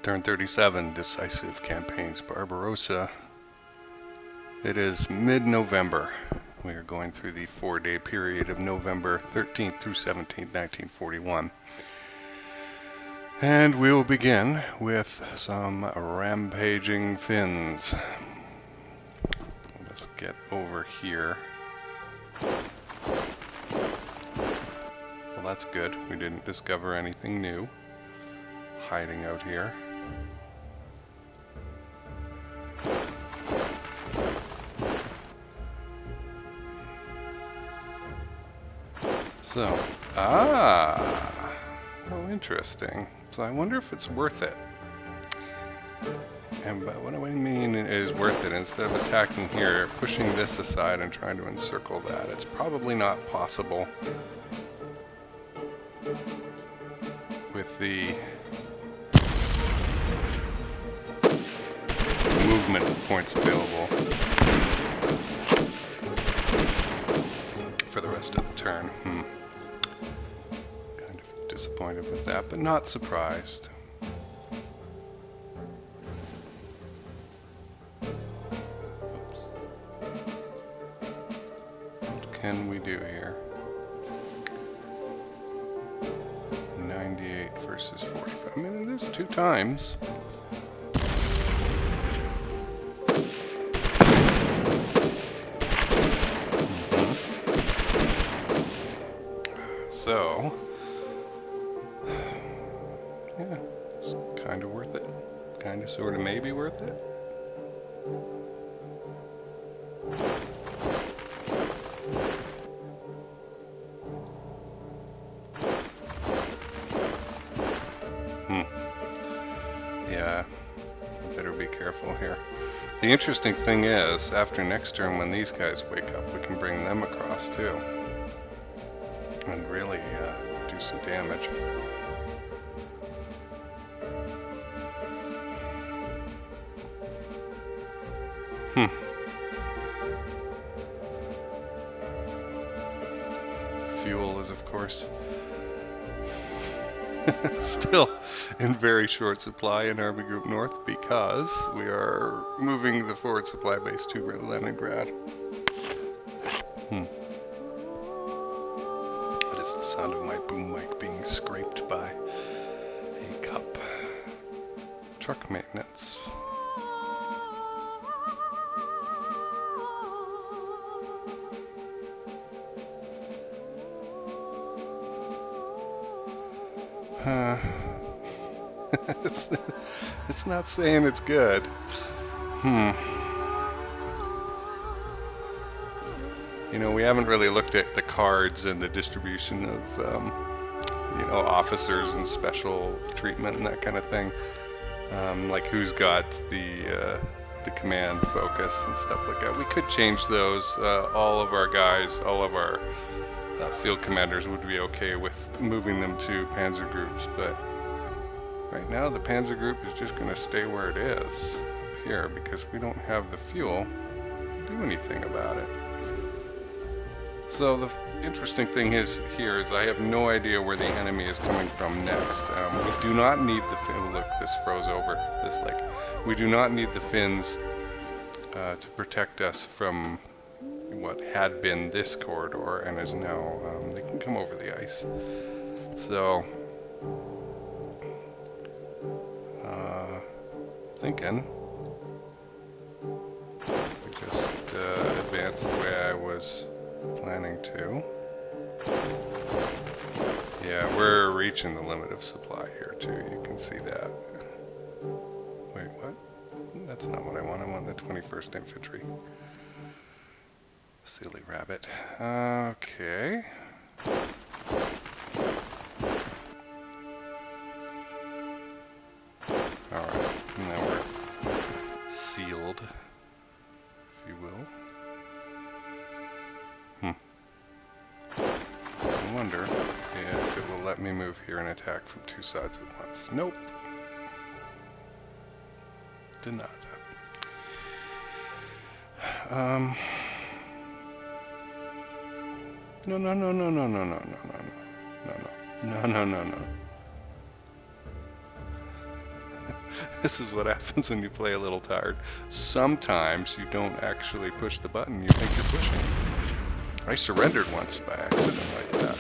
Turn 37, Decisive Campaigns, Barbarossa. It is mid-November. We are going through the 4-day period of November 13th through 17th, 1941. And we will begin with some rampaging Finns. Let's get over here. Well, that's good. We didn't discover anything new hiding out here. So, oh, interesting. So I wonder if it's worth it. And by what do I mean is worth it? Instead of attacking here, pushing this aside and trying to encircle that, it's probably not possible with the movement points available for the rest of the turn. Kind of disappointed with that, but not surprised. Oops. What can we do here? 98 versus 45. I mean, it is 2 times. So, yeah, it's kind of worth it. Kind of, sort of, maybe worth it. Yeah, better be careful here. The interesting thing is, after next turn, when these guys wake up, we can bring them across too. And really do some damage. Fuel is, of course, still in very short supply in Army Group North because we are moving the forward supply base to Leningrad. That is the sound of my boom mic being scraped by a cup. Truck maintenance. It's not saying it's good. You know, we haven't really looked at the cards and the distribution of, you know, officers and special treatment and that kind of thing. Like who's got the command focus and stuff like that. We could change those. All of our guys, all of our field commanders would be okay with moving them to panzer groups, but right now the panzer group is just going to stay where it is up here because we don't have the fuel to do anything about it. So the interesting thing is here is I have no idea where the enemy is coming from next. We do not need the Finns. Look, this froze over this lake. We do not need the Finns to protect us from what had been this corridor and is now, they can come over the ice. So, thinking we just advance the way I was planning to. Yeah, we're reaching the limit of supply here too, you can see that. Wait, what? That's not what I want. I want the 21st Infantry. Silly rabbit. Okay. Alright, now we're sealed, if you will. I wonder if it will let me move here and attack from 2 sides at once. Nope. Denied. No. This is what happens when you play a little tired. Sometimes you don't actually push the button you think you're pushing. I surrendered once by accident like that.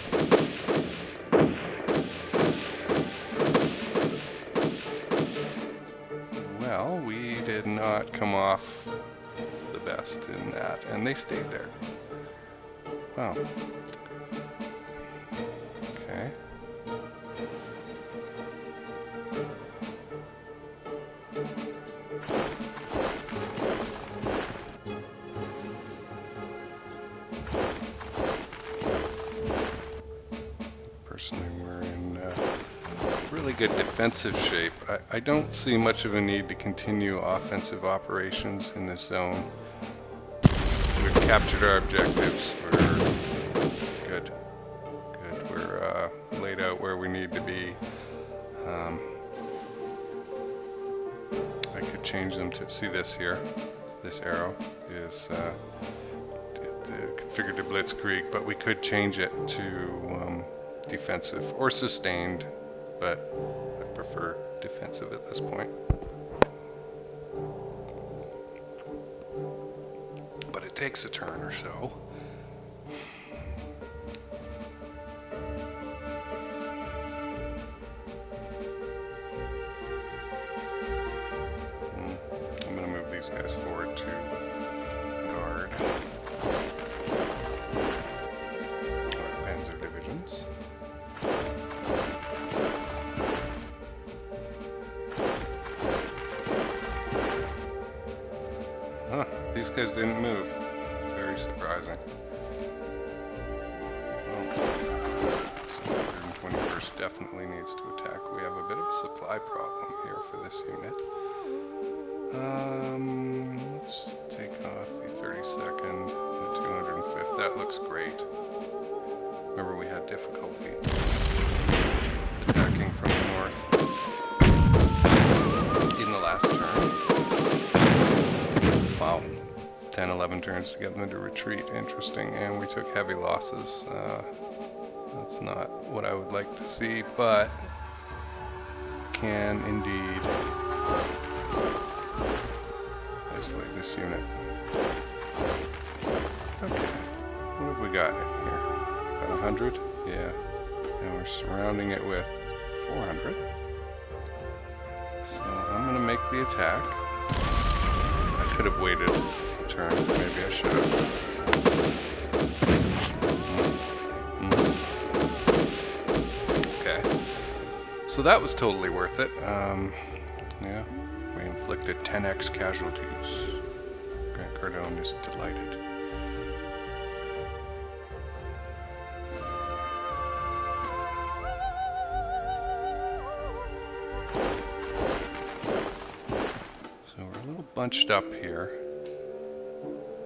Well, we did not come off the best in that, and they stayed there. Wow. Okay. Personally, we're in really good defensive shape. I don't see much of a need to continue offensive operations in this zone. We've captured our objectives. We're good. Good. We're laid out where we need to be. I could change them to see this here. This arrow is configured to blitzkrieg, but we could change it to defensive or sustained, but I prefer defensive at this point. But it takes a turn or so. I'm going to move these guys forward to guard. Our panzer divisions. Huh, these guys didn't move. Very surprising. Well, so 121st definitely needs to attack. We have a bit of a supply problem here for this unit. Let's take off the 32nd and the 205th. That looks great. Remember, we had difficulty attacking from the north in the last turn. Wow. 10, 11 turns to get them to retreat. Interesting. And we took heavy losses. That's not what I would like to see, but can indeed isolate this unit. Okay. What have we got here? About 100? Yeah. And we're surrounding it with 400. So I'm going to make the attack. I could have waited a turn. Maybe I should have. Okay. So that was totally worth it. Yeah. We inflicted 10x casualties. Grant Cardone is delighted. So we're a little bunched up here.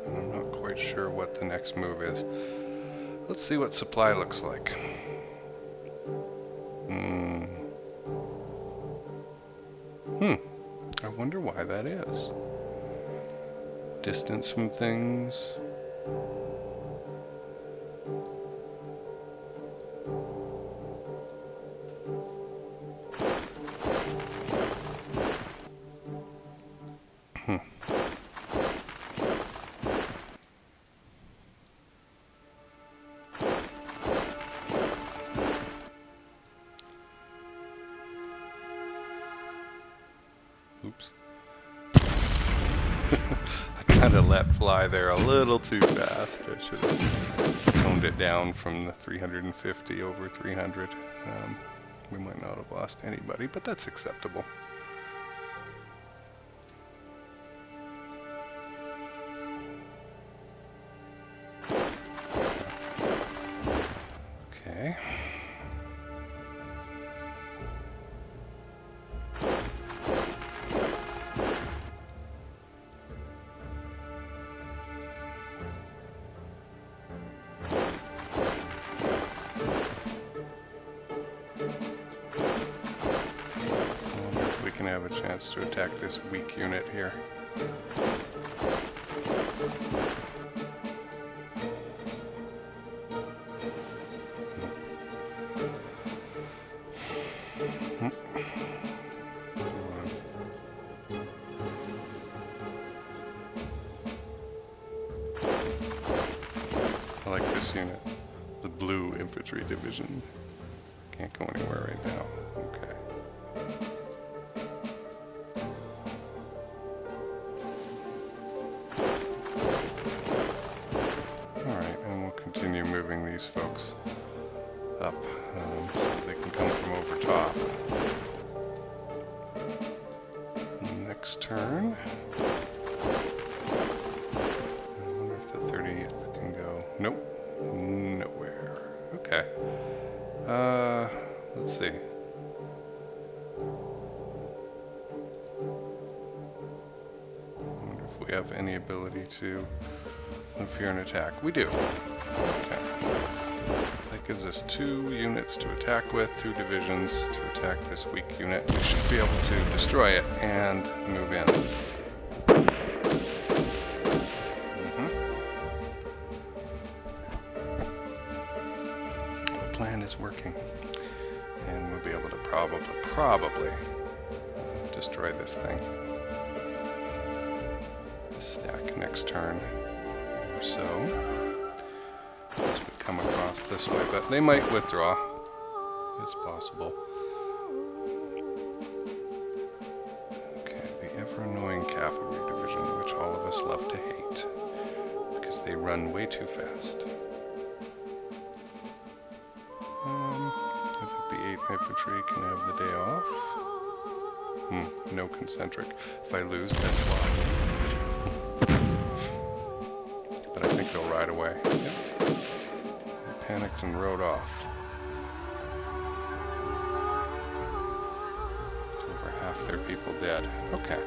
And I'm not quite sure what the next move is. Let's see what supply looks like. I wonder why that is. Distance from things. Oops. I kind of let fly there a little too fast. I should have toned it down from the 350 over 300. We might not have lost anybody, but that's acceptable. Okay. Have a chance to attack this weak unit here. unit? The blue infantry division. Can't go anywhere right now. Okay. Alright, and we'll continue moving these folks up so they can come from over top. Next turn. I wonder if the 30th can go. Nope. Nowhere. Okay. Let's see. I wonder if we have any ability to move here and attack. We do. Okay. That gives us 2 units to attack with, 2 divisions to attack this weak unit. We should be able to destroy it and move in. The plan is working. And we'll be able to probably destroy this thing. Stack next turn or so. As we come across this way, but they might withdraw. It's possible. Okay, the ever-annoying cavalry division, which all of us love to hate, because they run way too fast. I think the 8th Infantry can have the day off. No concentric. If I lose, that's why. But I think they'll ride away. Yep. Panicked and rode off. Over half their people dead. Okay.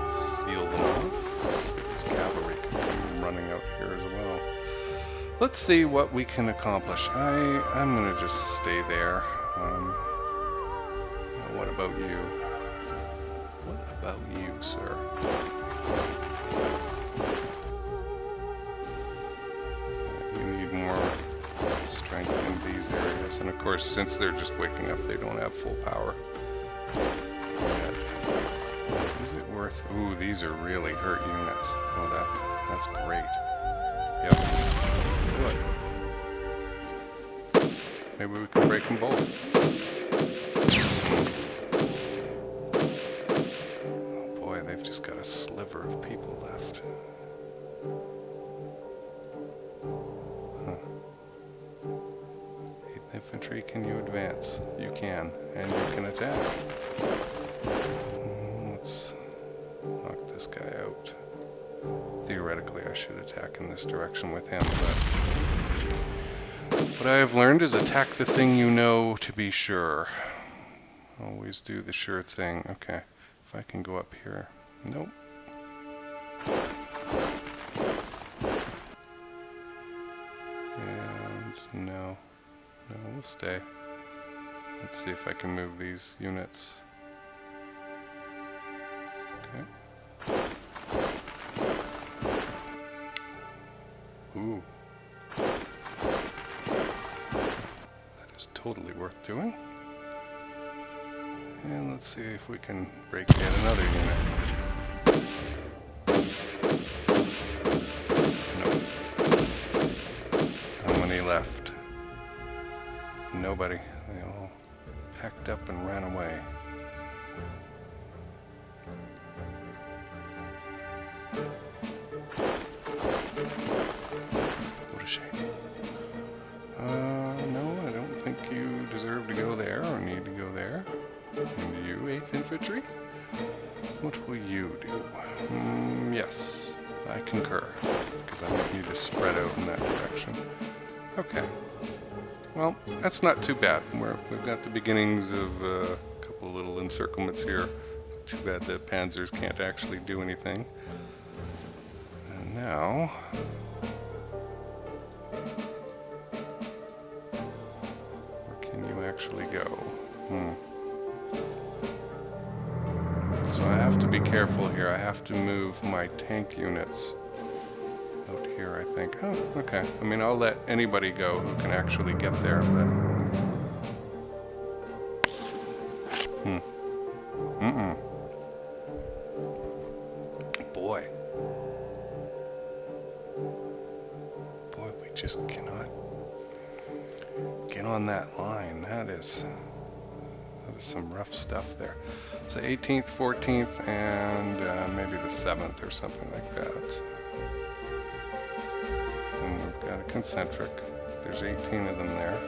Seal them off. So this cavalry can come running out here as well. Let's see what we can accomplish. I'm gonna just stay there. What about you? What about you, sir? Strength in these areas, and of course, since they're just waking up, they don't have full power yet. Is it worth? Ooh, these are really hurt units. Oh, that's great. Yep. Good. Maybe we can break them both. Oh boy, they've just got a sliver of people left. Infantry, can you advance? You can, and you can attack. Let's knock this guy out. Theoretically, I should attack in this direction with him, but what I have learned is attack the thing you know to be sure. Always do the sure thing. Okay, if I can go up here. Nope. And no. No, we'll stay. Let's see if I can move these units. Okay. Ooh. That is totally worth doing. And let's see if we can break yet another unit. Nope. How many left? Nobody. They all packed up and ran away. What a shame. No, I don't think you deserve to go there or need to go there. And you, 8th Infantry? What will you do? Yes, I concur, because I might need to spread out in that direction. Okay. Well, that's not too bad. We've got the beginnings of a couple of little encirclements here. Too bad the panzers can't actually do anything. And now... where can you actually go? So I have to be careful here. I have to move my tank units out here, I think. Oh, okay. I mean, I'll let anybody go who can actually get there, but... Boy. get on that line. That is some rough stuff there. So 18th, 14th, and maybe the 7th or something like that. And we've got a concentric. There's 18 of them there.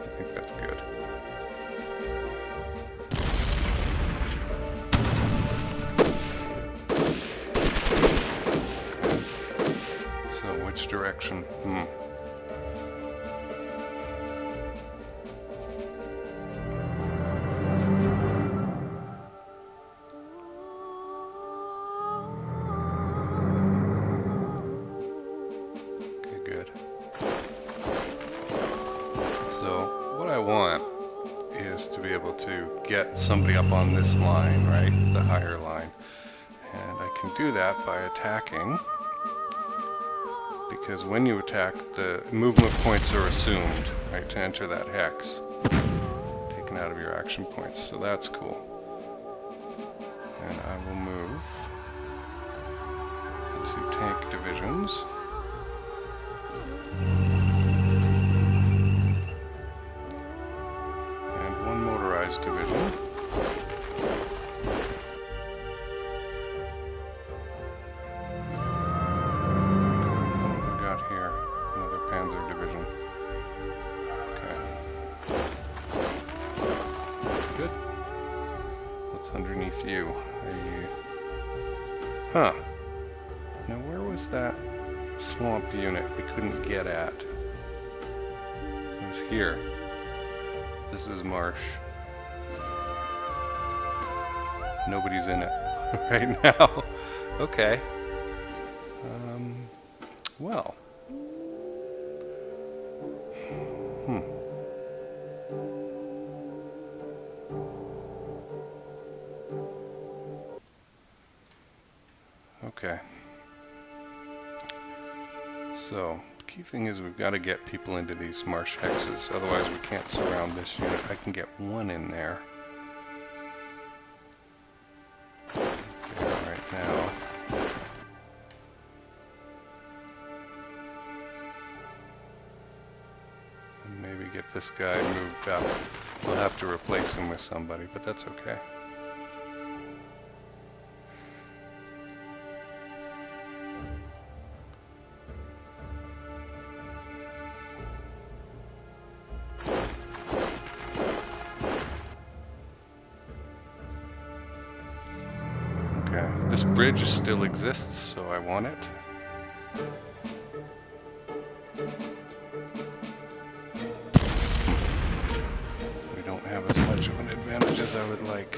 I think that's good. Okay. So which direction? To get somebody up on this line, right? The higher line. And I can do that by attacking, because when you attack, the movement points are assumed, right, to enter that hex. Taken out of your action points, so that's cool. And I will move the 2 tank divisions. Division. What have we got here? Another Panzer division. Okay. Good. What's underneath you? Huh. Now where was that swamp unit we couldn't get at? It was here. This is marsh. Nobody's in it right now. Okay. Well. Okay. So, key thing is we've got to get people into these marsh hexes, otherwise we can't surround this unit. I can get one in there. Now, and maybe get this guy moved up. We'll have to replace him with somebody, but that's okay. This bridge still exists, so I want it. We don't have as much of an advantage as I would like.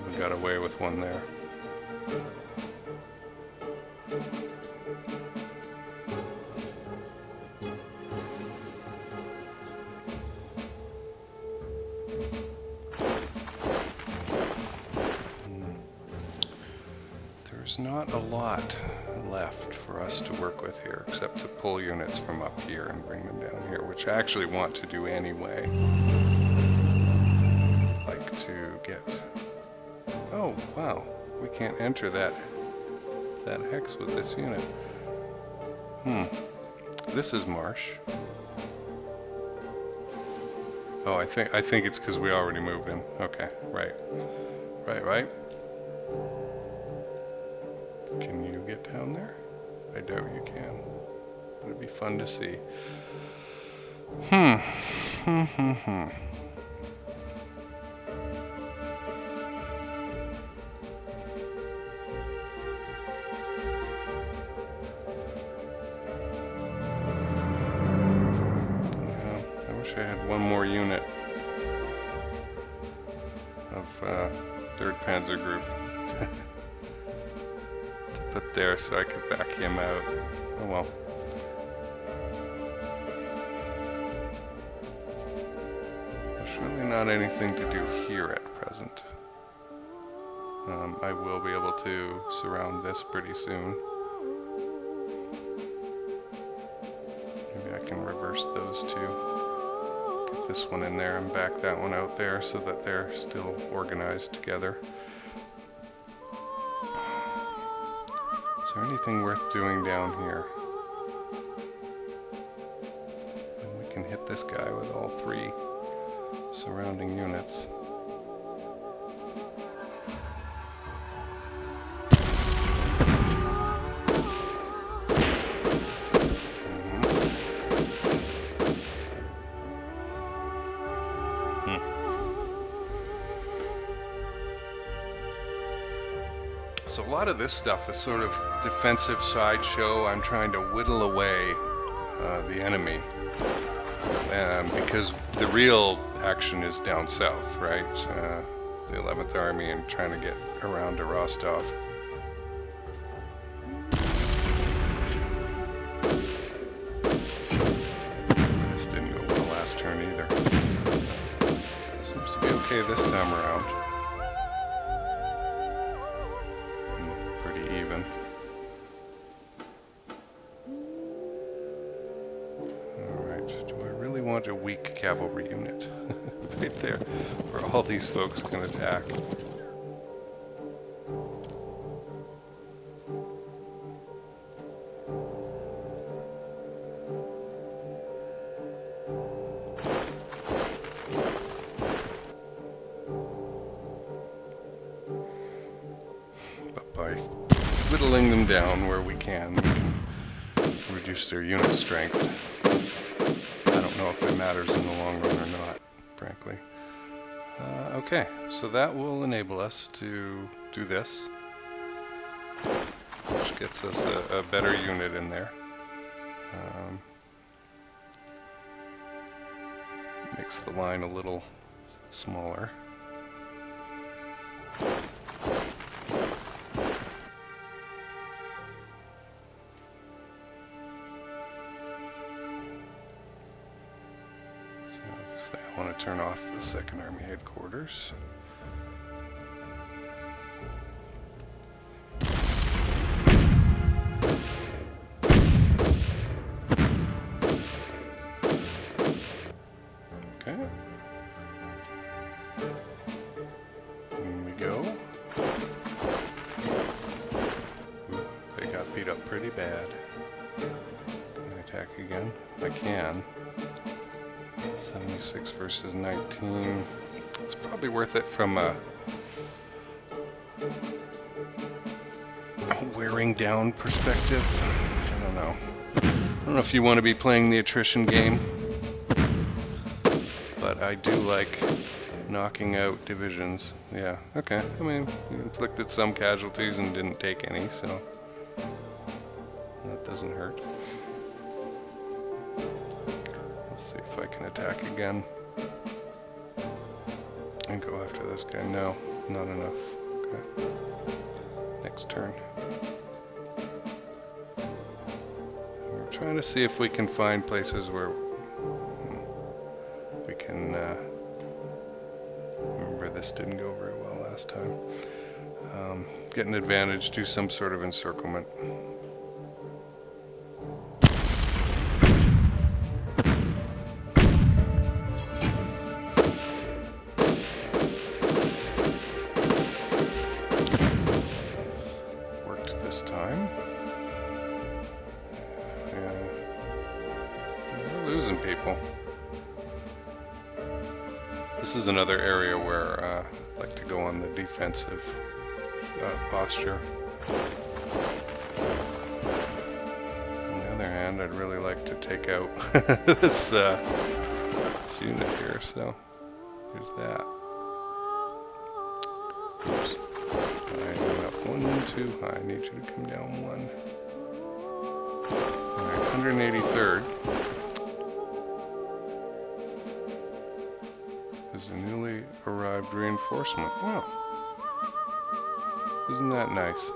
We got away with one there. There's not a lot left for us to work with here, except to pull units from up here and bring them down here, which I actually want to do anyway. I'd like to get... Oh, wow. We can't enter that hex with this unit. This is marsh. Oh, I think it's because we already moved him. Okay, right. Right. Can you get down there? I doubt you can. But it'd be fun to see. I wish I had one more unit of 3rd Panzer Group to put there so I could back him out. Oh well. There's really not anything to do here at present. I will be able to surround this pretty soon. Maybe I can reverse those two. Get this one in there and back that one out there so that they're still organized together. Is there anything worth doing down here? And we can hit this guy with all 3 surrounding units. So a lot of this stuff is sort of defensive sideshow. I'm trying to whittle away the enemy because the real action is down south, right? The 11th Army and trying to get around to Rostov. This didn't go well last turn either. Seems to be okay this time around. Even. Alright, do I really want a weak cavalry unit right there where all these folks can attack? But by whittling them down where we can reduce their unit strength. I don't know if it matters in the long run or not, frankly. Okay, so that will enable us to do this, which gets us a better unit in there. Makes the line a little smaller. So obviously I want to turn off the 2nd Army headquarters. Okay. In we go. They got beat up pretty bad. Can I attack again? I can. 76 versus 19. It's probably worth it from a wearing down perspective. I don't know. I don't know if you want to be playing the attrition game, but I do like knocking out divisions. Yeah, okay. I mean, you inflicted some casualties and didn't take any, so that doesn't hurt. Let's see if I can attack again and go after this guy. No, not enough. Okay. Next turn. We're trying to see if we can find places where we can remember this didn't go very well last time. Get an advantage, do some sort of encirclement. People. This is another area where I like to go on the defensive posture. On the other hand, I'd really like to take out this unit here, so there's that. Oops. I went up 1 too high. I need you to come down 1. Alright, 183rd. Is a newly arrived reinforcement. Wow. Isn't that nice?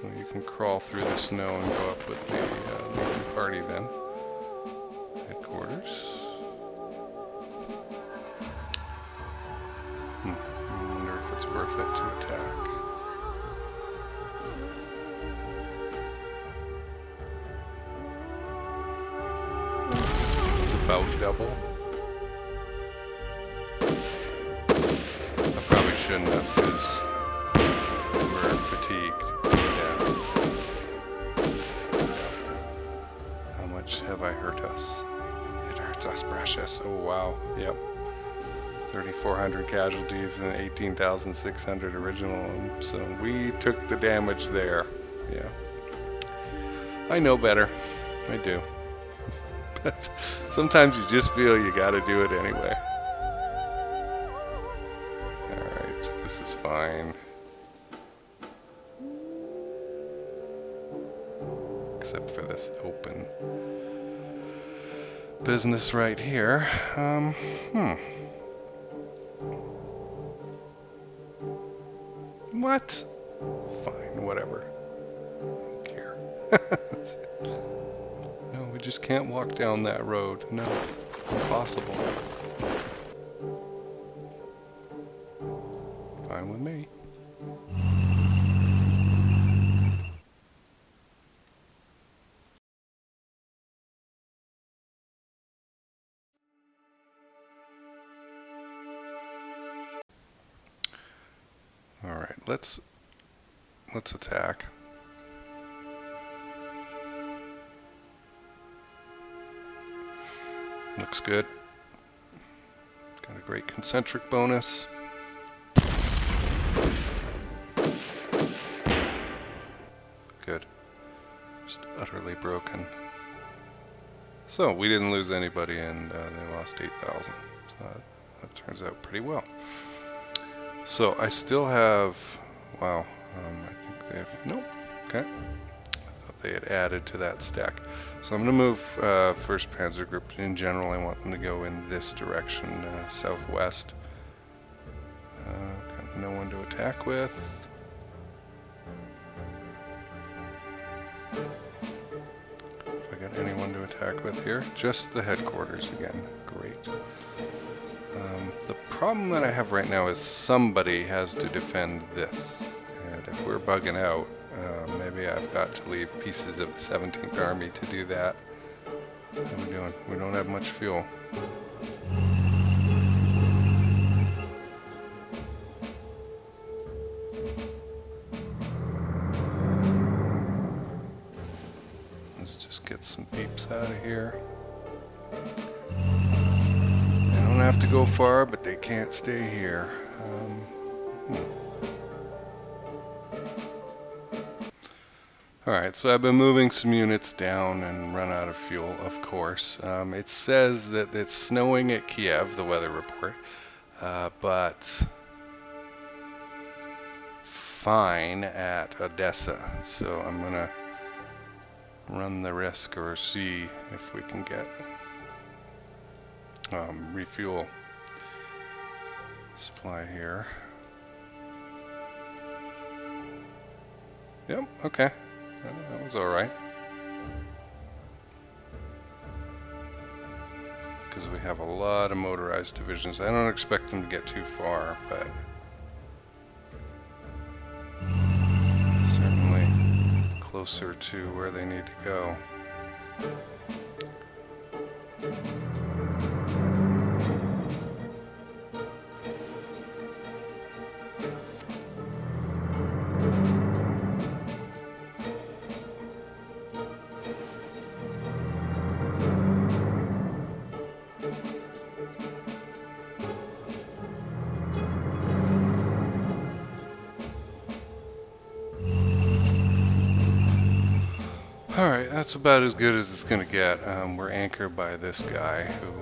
Well, you can crawl through the snow and go up with the leading party then. Headquarters. I wonder if it's worth it to attack. It's about double. Shouldn't have, because we're fatigued. Yeah. I hurt us? It hurts us precious. Oh wow, yep. 3,400 casualties and 18,600 original, so we took the damage there. Yeah. I know better. I do. But sometimes you just feel you gotta do it anyway. Alright, this is fine. Except for this open business right here. What? Fine, whatever. I don't care. No, we just can't walk down that road. No, impossible. Fine with me. All right, let's attack. Looks good. Got a great concentric bonus. Good. Just utterly broken. So we didn't lose anybody, and they lost 8,000. So that turns out pretty well. So I still have, wow, I think they have, nope, okay. I thought they had added to that stack. So I'm going to move 1st Panzer Group. In general, I want them to go in this direction, southwest. Got no one to attack with. If I got anyone to attack with here, just the headquarters again. Great. The problem that I have right now is somebody has to defend this, and if we're bugging out, maybe I've got to leave pieces of the 17th Army to do that. What are we doing? We don't have much fuel. Let's just get some peeps out of here. Don't have to go far, but they can't stay here. Alright, so I've been moving some units down and run out of fuel, of course. It says that it's snowing at Kiev, the weather report, but fine at Odessa. So I'm going to run the risk or see if we can get refuel supply here. Yep, okay. That was alright. Because we have a lot of motorized divisions. I don't expect them to get too far, but certainly closer to where they need to go. Alright, that's about as good as it's going to get. We're anchored by this guy who,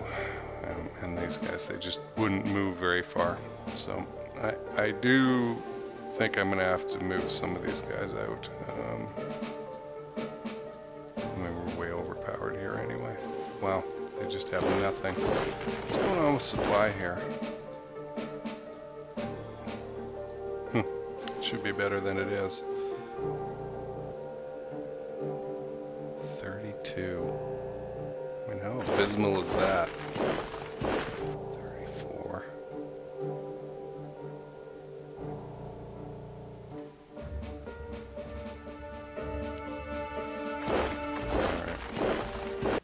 and these guys, they just wouldn't move very far. So I do think I'm going to have to move some of these guys out. I mean, we're way overpowered here anyway. Wow, they just have nothing. What's going on with supply here? It should be better than it is. 32. I mean, how abysmal is that? 34. Alright.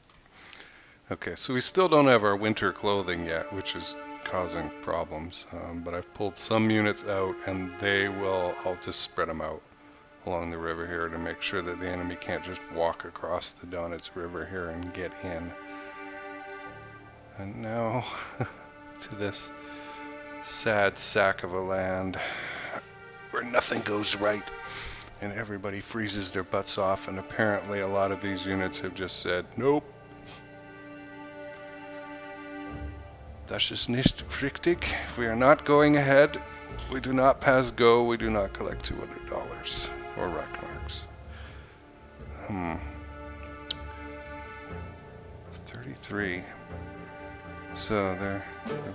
Okay, so we still don't have our winter clothing yet, which is causing problems. But I've pulled some units out, and I'll just spread them out. along the river here to make sure that the enemy can't just walk across the Donets River here and get in. And now to this sad sack of a land where nothing goes right and everybody freezes their butts off, and apparently a lot of these units have just said, nope. Das ist nicht richtig. We are not going ahead. We do not pass go. We do not collect $200 or Reichsmarks. 33. So they're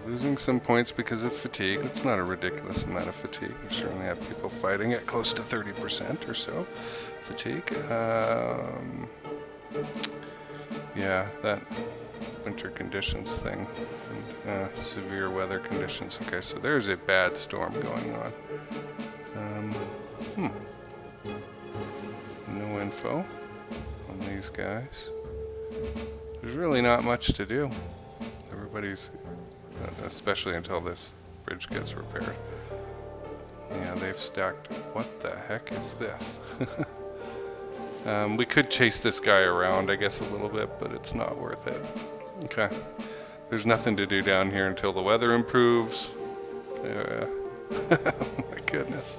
losing some points because of fatigue. That's not a ridiculous amount of fatigue. We certainly have people fighting at close to 30% or so fatigue. Yeah, that winter conditions thing, and severe weather conditions. Okay, so there's a bad storm going on. No info on these guys. There's really not much to do. Everybody's, especially until this bridge gets repaired. Yeah, they've stacked. What the heck is this? We could chase this guy around, I guess, a little bit, but it's not worth it. Okay. There's nothing to do down here until the weather improves. Oh my goodness.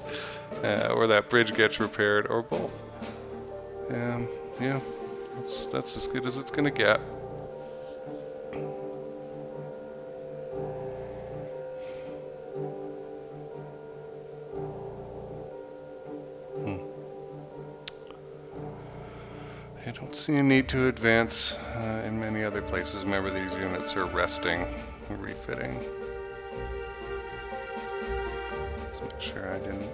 Or that bridge gets repaired, or both. Yeah, that's as good as it's gonna get. I don't see a need to advance in many other places. Remember, these units are resting, refitting. Let's make sure I didn't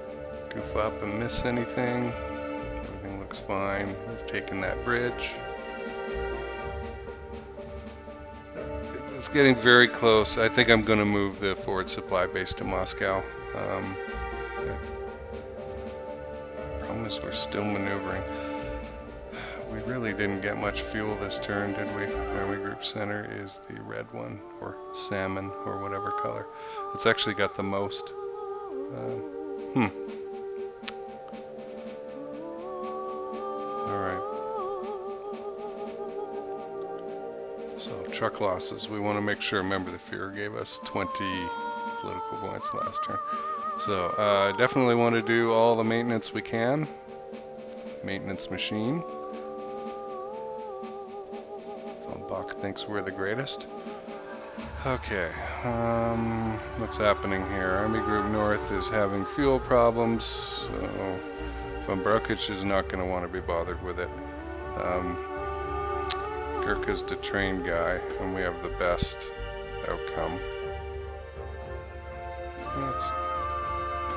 goof up and miss anything. Everything looks fine. We've taken that bridge. It's getting very close. I think I'm going to move the forward supply base to Moscow. The problem is we're still maneuvering. We really didn't get much fuel this turn, did we? Army Group Center is the red one, or salmon, or whatever color. It's actually got the most. Alright. So, truck losses. We want to make sure, remember the Führer gave us 20 political points last turn. So, definitely want to do all the maintenance we can. Maintenance machine. Bach thinks we're the greatest. Okay, what's happening here? Army Group North is having fuel problems, so Von Brokich is not going to want to be bothered with it. Gurkha's the train guy, and we have the best outcome.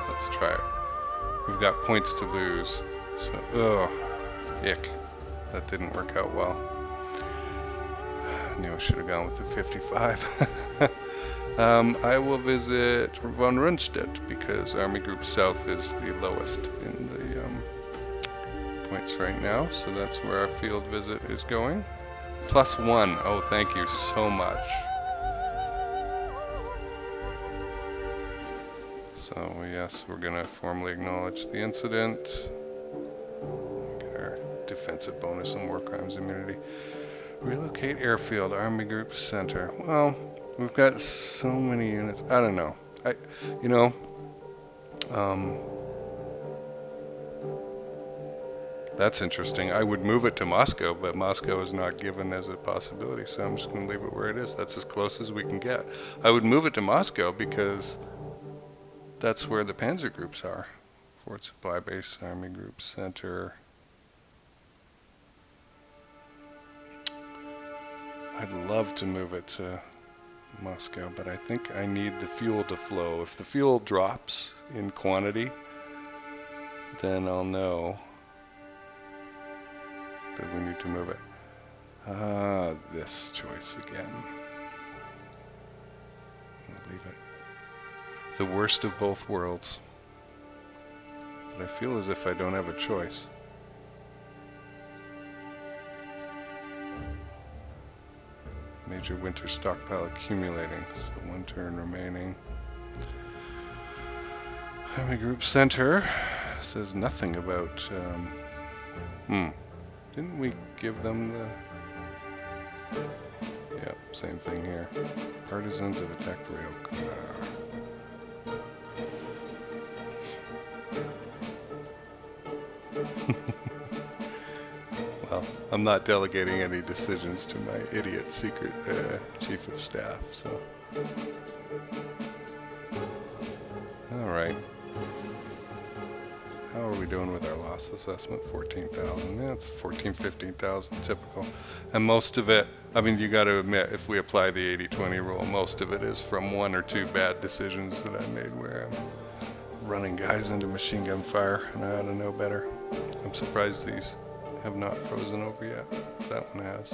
Let's try it. We've got points to lose, so ick. That didn't work out well. I knew I should have gone with the 55. I will visit von Rundstedt because Army Group South is the lowest in the points right now, so that's where our field visit is going. +1. Oh, thank you so much. So yes, we're going to formally acknowledge the incident. Get our defensive bonus and war crimes immunity. Relocate airfield, Army Group Center. Well, we've got so many units. I don't know. That's interesting. I would move it to Moscow, but Moscow is not given as a possibility, so I'm just going to leave it where it is. That's as close as we can get. I would move it to Moscow because that's where the panzer groups are. Forward Supply Base, Army Group Center. I'd love to move it to Moscow, but I think I need the fuel to flow. If the fuel drops in quantity, then I'll know that we need to move it. This choice again. I'll leave it. The worst of both worlds. But I feel as if I don't have a choice. Major winter stockpile accumulating, so 1 turn remaining. Army Group Center says nothing about... Didn't we give them the... Yep, same thing here. Partisans have attacked rail. Well, I'm not delegating any decisions to my idiot secret chief of staff, so... Alright. How are we doing with our loss assessment? 14,000. Yeah, it's 14, 15,000 typical. And most of it, I mean, you got to admit, if we apply the 80-20 rule, most of it is from 1 or 2 bad decisions that I made where I'm running guys into machine gun fire and I ought to know better. I'm surprised these have not frozen over yet. That one has.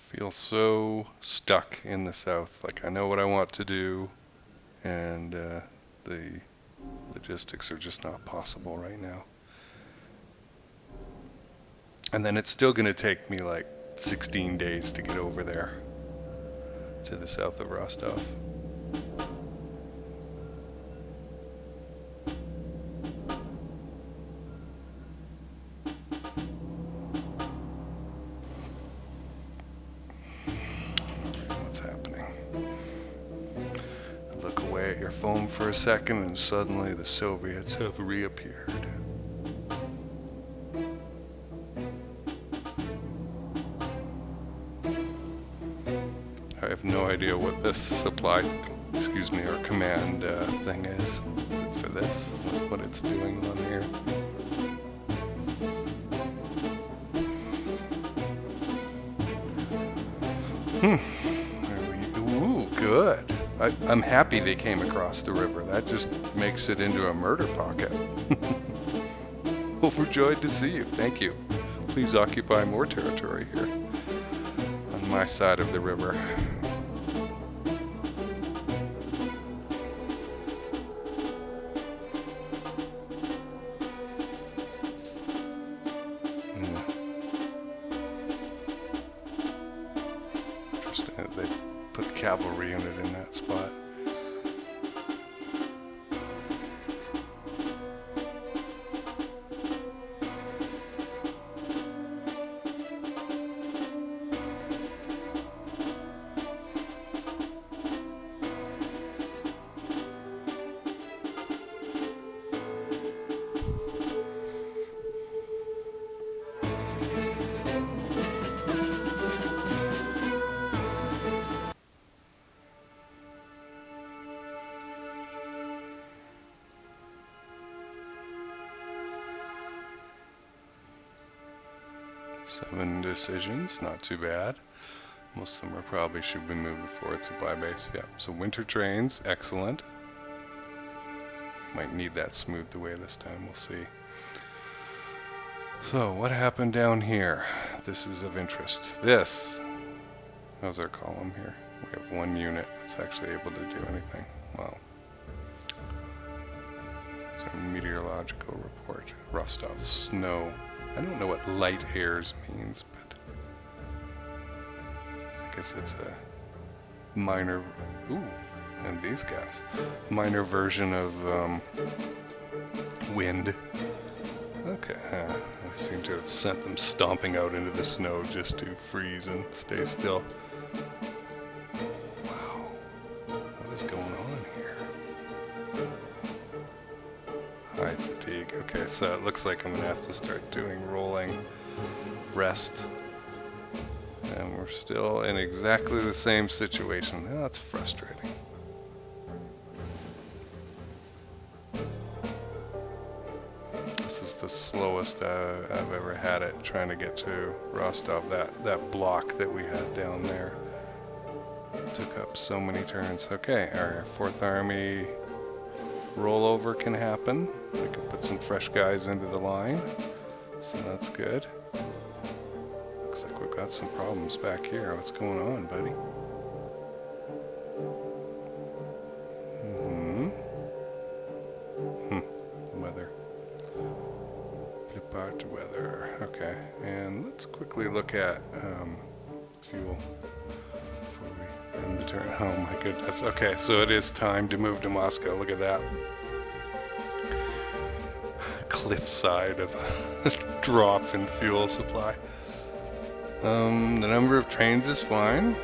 Feel so stuck in the south. Like, I know what I want to do, and the logistics are just not possible right now. And then it's still going to take me like 16 days to get over there to the south of Rostov. What's happening? Look away at your phone for a second and suddenly the Soviets have reappeared. I have no idea what this supply, or command thing is. Is it for this? What it's doing on here? Ooh, good. I'm happy they came across the river. That just makes it into a murder pocket. Overjoyed to see you. Thank you. Please occupy more territory here on my side of the river. Interesting that they put a cavalry unit in that spot. Seven decisions, not too bad. Most of them are probably should be moved before it's a supply base. Yeah, so winter trains, excellent. Might need that smoothed away this time, we'll see. So, what happened down here? This is of interest. This, how's our column here? We have one unit that's actually able to do anything. Wow. It's our meteorological report. Rostov, snow. I don't know what light airs means, but I guess it's a minor, and these guys, minor version of wind. Okay, I seem to have sent them stomping out into the snow just to freeze and stay still. Wow, what is going on here? High fatigue. Okay, so it looks like I'm gonna have to start doing rolling rest. And we're still in exactly the same situation. Oh, that's frustrating. This is the slowest I've ever had it trying to get to Rostov. That block that we had down there took up so many turns. Okay, our 4th Army rollover can happen. We can put some fresh guys into the line, so that's good. Looks like we've got some problems back here. What's going on, buddy? but weather. Okay, and let's quickly look at fuel before we end the turn. Oh my goodness. Okay, so it is time to move to Moscow. Look at that. Cliffside of a drop in fuel supply. The number of trains is fine.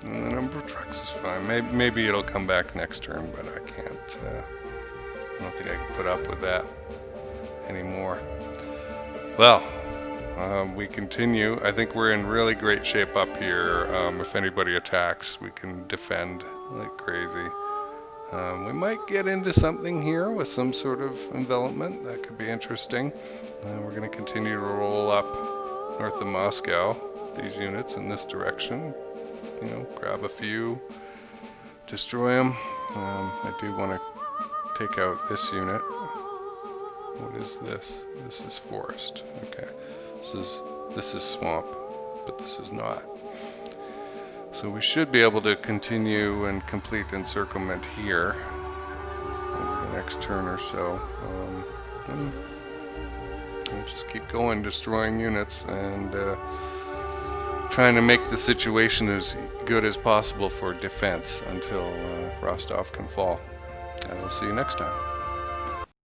And the number of trucks is fine. Maybe it'll come back next turn, but I can't. I don't think I can put up with that anymore. Well, we continue. I think we're in really great shape up here. If anybody attacks, we can defend like crazy. We might get into something here with some sort of envelopment. That could be interesting. We're going to continue to roll up north of Moscow, these units in this direction. You know, grab a few, destroy them. I do want to take out this unit. What is this? This is forest. Okay, this is swamp, but this is not. So we should be able to continue and complete encirclement here over the next turn or so. And we'll just keep going, destroying units and trying to make the situation as good as possible for defense until Rostov can fall. And we'll see you next time.